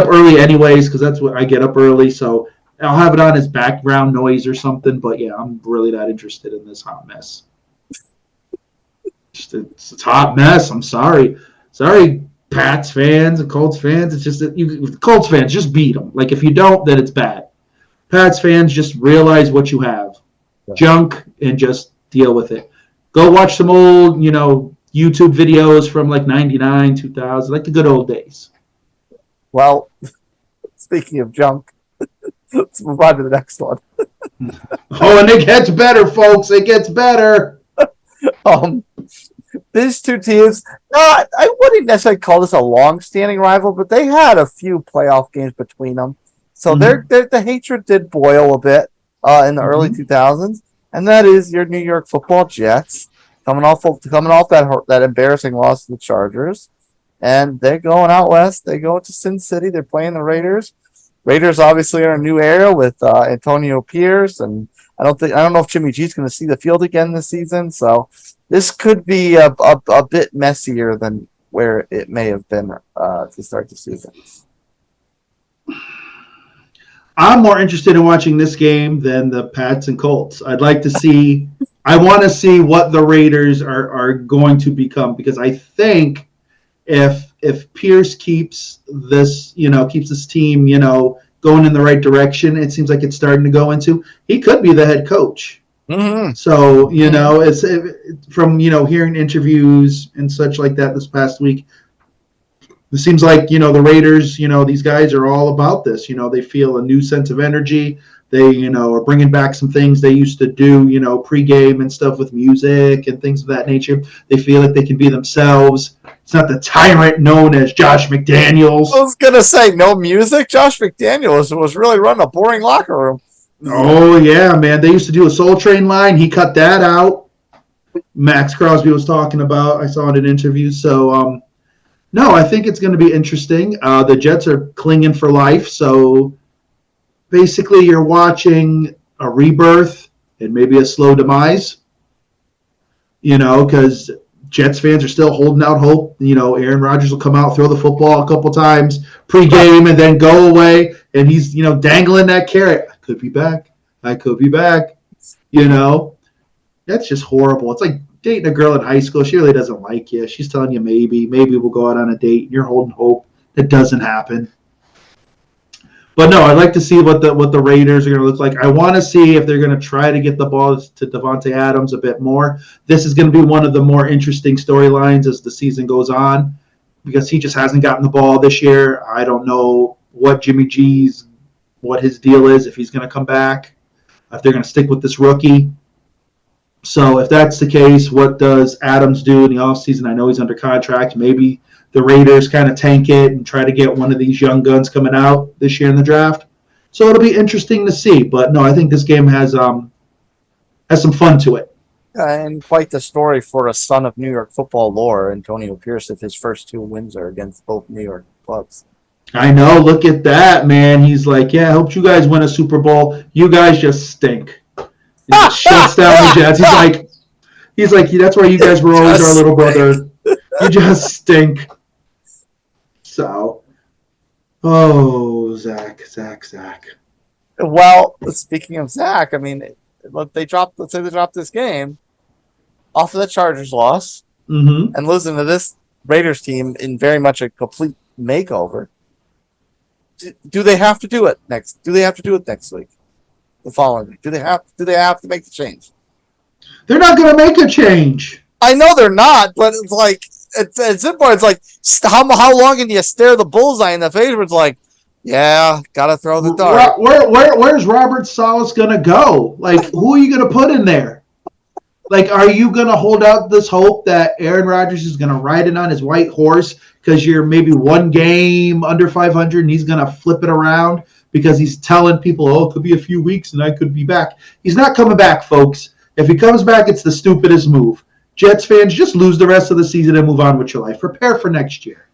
early anyways, because that's what I get up early. So I'll have it on as background noise or something. But yeah, I'm really not interested in this hot mess. It's a hot mess. I'm sorry, Pats fans and Colts fans. It's just that Colts fans just beat them. Like, if you don't, then it's bad. Pats fans, just realize what you have, junk, and just deal with it. Go watch some old, YouTube videos from like 99, 2000, like the good old days. Well, speaking of junk, let's move on to the next one. Oh, and it gets better, folks. It gets better. These two teams, I wouldn't necessarily call this a long-standing rival, but they had a few playoff games between them. So the hatred did boil a bit in the early 2000s, and that is your New York Football Jets coming off that embarrassing loss to the Chargers, and they're going out west. They go to Sin City. They're playing the Raiders. Raiders obviously are in a new era with Antonio Pierce, and I don't know if Jimmy G's going to see the field again this season. So this could be a bit messier than where it may have been to start the season. I'm more interested in watching this game than the Pats and Colts. I want to see what the Raiders are going to become, because I think if Pierce keeps this team, going in the right direction, it seems like it's starting to go into, he could be the head coach. Mm-hmm. So, it's from, hearing interviews and such like that this past week, it seems like, the Raiders, these guys are all about this. They feel a new sense of energy. They, are bringing back some things they used to do, pregame and stuff with music and things of that nature. They feel like they can be themselves. It's not the tyrant known as Josh McDaniels. I was going to say, no music? Josh McDaniels was really running a boring locker room. Oh, yeah, man. They used to do a Soul Train line. He cut that out. Max Crosby was talking about. I saw in an interview. So, no, I think it's going to be interesting. The Jets are clinging for life. So, basically, you're watching a rebirth and maybe a slow demise, because Jets fans are still holding out hope. Aaron Rodgers will come out, throw the football a couple times pregame, and then go away. And he's, dangling that carrot. I could be back. I could be back. That's just horrible. It's like dating a girl in high school. She really doesn't like you. She's telling you maybe we'll go out on a date. And you're holding hope. That doesn't happen. But no, I'd like to see what the Raiders are going to look like. I want to see if they're going to try to get the ball to Devontae Adams a bit more. This is going to be one of the more interesting storylines as the season goes on because he just hasn't gotten the ball this year. I don't know what what his deal is, if he's going to come back, if they're going to stick with this rookie. So if that's the case, what does Adams do in the offseason? I know he's under contract. Maybe the Raiders kind of tank it and try to get one of these young guns coming out this year in the draft. So it'll be interesting to see. But no, I think this game has some fun to it. And quite the story for a son of New York football lore, Antonio Pierce, if his first 2 wins are against both New York clubs. I know. Look at that, man. He's like, yeah, I hope you guys win a Super Bowl. You guys just stink. He just shuts down the Jets. He's like, that's why you guys were always our little brother. You just stink. So, Zach. Well, speaking of Zach, I mean, let's say they dropped this game off of the Chargers loss and losing to this Raiders team in very much a complete makeover. Do they have to do it next? Do they have to do it next week? The following week? Do they have to make the change? They're not going to make a change. I know they're not, but it's like it's simple. It's like how long can you stare the bullseye in the face? Where it's like, yeah, gotta throw the dart. Where's Robert Salas going to go? Like, who are you going to put in there? Like, are you going to hold out this hope that Aaron Rodgers is going to ride it on his white horse because you're maybe one game under 500 and he's going to flip it around because he's telling people, it could be a few weeks and I could be back. He's not coming back, folks. If he comes back, it's the stupidest move. Jets fans, just lose the rest of the season and move on with your life. Prepare for next year.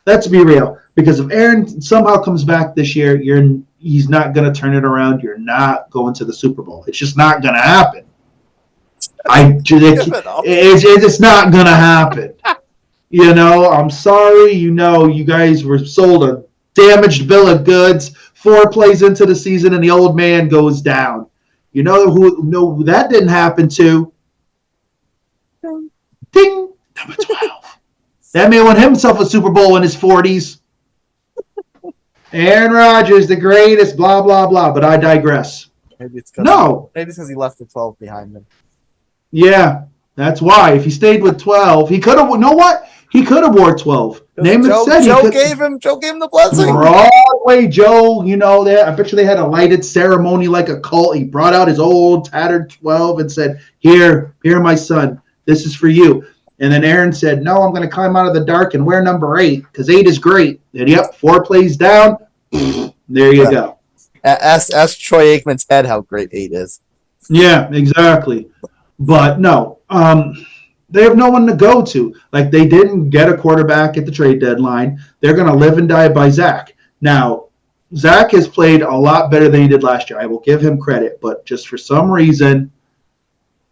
Let's be real. Because if Aaron somehow comes back this year, he's not going to turn it around. You're not going to the Super Bowl. It's just not going to happen. It's not going to happen. I'm sorry. You guys were sold a damaged bill of goods 4 plays into the season and the old man goes down. You know who that didn't happen to? Ding! Number 12. That man won himself a Super Bowl in his 40s. Aaron Rodgers, the greatest, blah, blah, blah. But I digress. Maybe it's because he left the 12 behind him. Yeah, that's why. If he stayed with 12, he could have. You know what? He could have wore 12. Joe gave him the blessing. Broadway Joe, I bet you they had a lighted ceremony like a cult. He brought out his old tattered 12 and said, Here, my son. This is for you. And then Aaron said, no, I'm going to climb out of the dark and wear number 8 because 8 is great. And 4 plays down. There you go. Ask Troy Aikman's head how great 8 is. Yeah, exactly. But no, they have no one to go to. Like, they didn't get a quarterback at the trade deadline. They're going to live and die by Zach. Now, Zach has played a lot better than he did last year. I will give him credit. But just for some reason,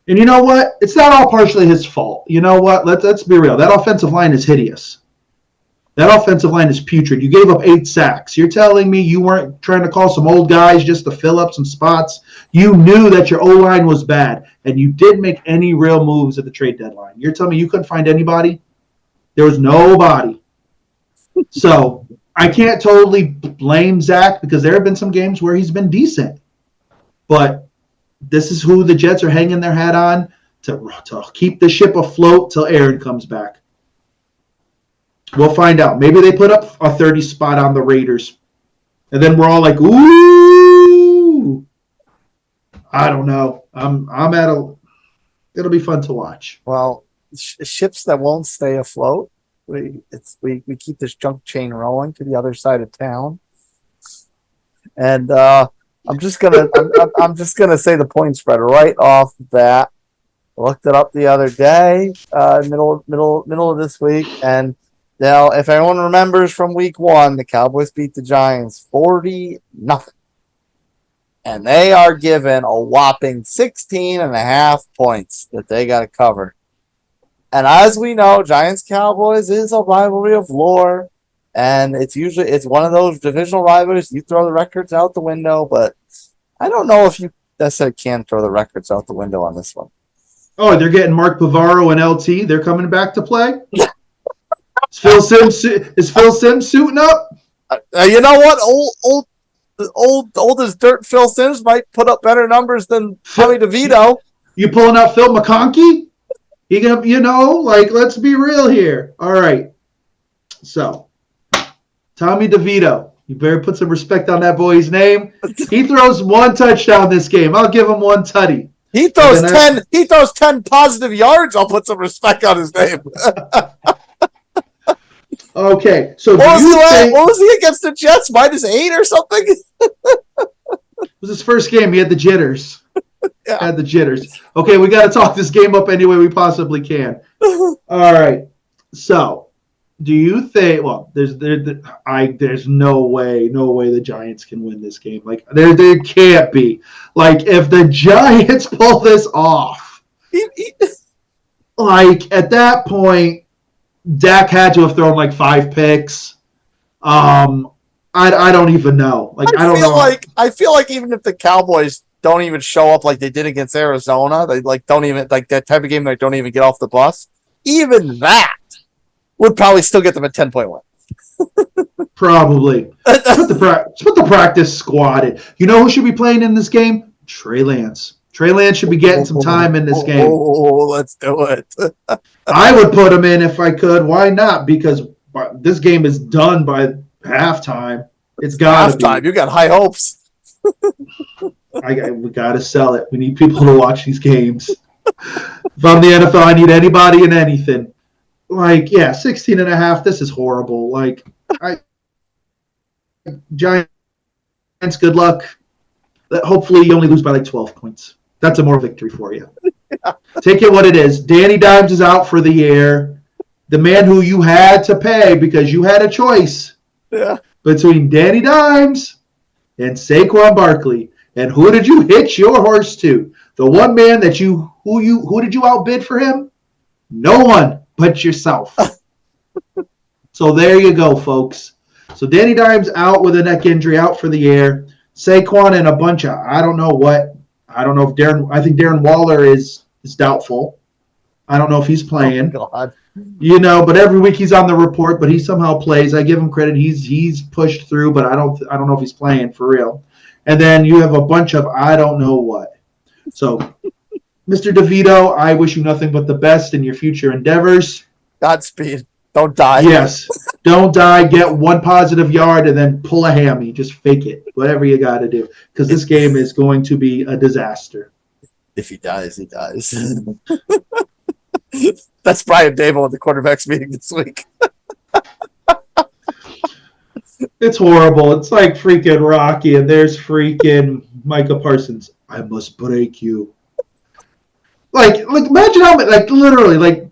and you know what? It's not all partially his fault. You know what? Let's be real. That offensive line is hideous. That offensive line is putrid. You gave up 8 sacks. You're telling me you weren't trying to call some old guys just to fill up some spots? You knew that your O-line was bad, and you didn't make any real moves at the trade deadline. You're telling me you couldn't find anybody? There was nobody. So I can't totally blame Zach because there have been some games where he's been decent. But this is who the Jets are hanging their hat on to keep the ship afloat till Aaron comes back. We'll find out. Maybe they put up a 30 spot on the Raiders. And then we're all like, ooh. I don't know. It'll be fun to watch. Well, ships that won't stay afloat. We keep this junk chain rolling to the other side of town. And I'm just gonna say the point spread right off the bat. I looked it up the other day, middle of this week, and now if everyone remembers from week 1, the Cowboys beat the Giants 40-0. And they are given a whopping 16.5 points that they got to cover. And as we know, Giants-Cowboys is a rivalry of lore. And it's one of those divisional rivalries. You throw the records out the window, but I don't know if you necessarily can throw the records out the window on this one. Oh, they're getting Mark Bavaro and LT. They're coming back to play? Is Phil Simms suiting up? You know what? Old as dirt Phil Simms might put up better numbers than Tommy DeVito. You pulling out Phil McConkey? Let's be real here. All right. So, Tommy DeVito, you better put some respect on that boy's name. He throws 1 touchdown this game. I'll give him 1 tutty. He throws 10. He throws 10 positive yards. I'll put some respect on his name. Okay, so what was he against the Jets? -8 or something? It was his first game. He had the jitters. Yeah. Had the jitters. Okay, we got to talk this game up any way we possibly can. All right. So, do you think? Well, there's no way the Giants can win this game. Like there can't be. Like if the Giants pull this off, like at that point, Dak had to have thrown like 5 picks. I don't even know. Like I don't know. I feel like even if the Cowboys don't even show up like they did against Arizona, they don't even that type of game. They don't even get off the bus. Even that would probably still get them a 10-point win. Probably. Put the practice squad in. You know who should be playing in this game? Trey Lance. Trey Lance should be getting some time in this game. Oh, let's do it. I would put him in if I could. Why not? Because this game is done by halftime. It's got to be. You got high hopes. We got to sell it. We need people to watch these games. If I'm the NFL, I need anybody and anything. 16.5. This is horrible. Giants, good luck. Hopefully you only lose by 12 points. That's a more victory for you. Yeah. Take it what it is. Danny Dimes is out for the year. The man who you had to pay because you had a choice between Danny Dimes and Saquon Barkley. And who did you hitch your horse to? The one man that who did you outbid for him? No one but yourself. So there you go, folks. So Danny Dimes out with a neck injury, out for the year. Saquon and a bunch of I don't know what. I don't know if I think Darren Waller is doubtful. I don't know if he's playing. Oh, God. But every week he's on the report, but he somehow plays. I give him credit. He's pushed through, but I don't know if he's playing for real. And then you have a bunch of I don't know what. So, Mr. DeVito, I wish you nothing but the best in your future endeavors. Godspeed. Don't die. Yes. Don't die. Get 1 positive yard and then pull a hammy. Just fake it. Whatever you got to do. Because this game is going to be a disaster. If he dies, he dies. That's Brian Dable at the quarterbacks meeting this week. It's horrible. It's like freaking Rocky, and there's freaking Micah Parsons. I must break you. Imagine how, literally,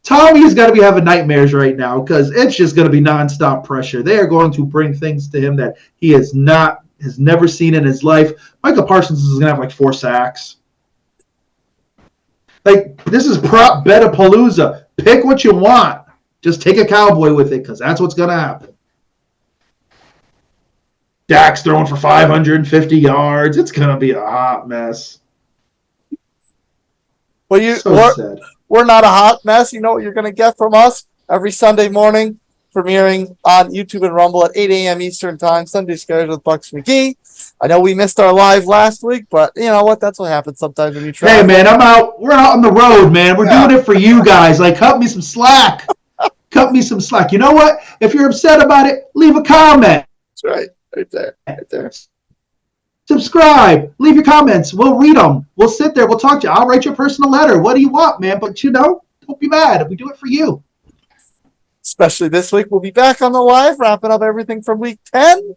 Tommy's got to be having nightmares right now because it's just going to be nonstop pressure. They are going to bring things to him that he has never seen in his life. Micah Parsons is going to have 4 sacks. This is prop bet-a-palooza. Pick what you want. Just take a cowboy with it because that's what's going to happen. Dak's throwing for 550 yards. It's going to be a hot mess. Well, we're not a hot mess. You know what you're going to get from us every Sunday morning? premiering on YouTube and Rumble at 8 a.m. Eastern Time. Sunday Scaries with Bucks McGee. I know we missed our live last week, but you know what? That's what happens sometimes when you try. Hey, man, I'm out. We're out on the road, man. We're doing it for you guys. Like, cut me some slack. Cut me some slack. You know what? If you're upset about it, leave a comment. That's right. Right there. Right there. Subscribe. Leave your comments. We'll read them. We'll sit there. We'll talk to you. I'll write you a personal letter. What do you want, man? But, you know, don't be mad. We do it for you. Especially this week. We'll be back on the live, wrapping up everything from week 10.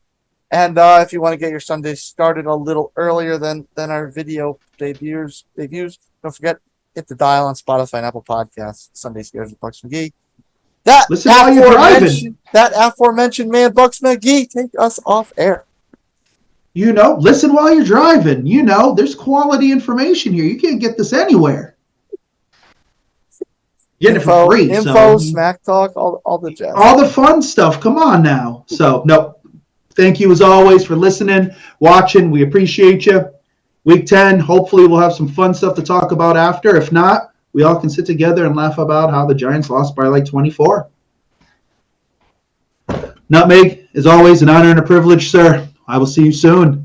And if you want to get your Sunday started a little earlier than our video debuts, don't forget, hit the dial on Spotify and Apple Podcasts. Sunday Scaries with Bucks McGee. Listen while you're driving. That aforementioned man, Bucks McGee, take us off air. You know, listen while you're driving. You know, there's quality information here. You can't get this anywhere. Get it for free. Info, smack talk, all the jazz. All the fun stuff. Come on now. So, no, thank you as always for listening, watching. We appreciate you. Week 10, hopefully we'll have some fun stuff to talk about after. If not, we all can sit together and laugh about how the Giants lost by like 24. Nutmeg, as always, an honor and a privilege, sir. I will see you soon.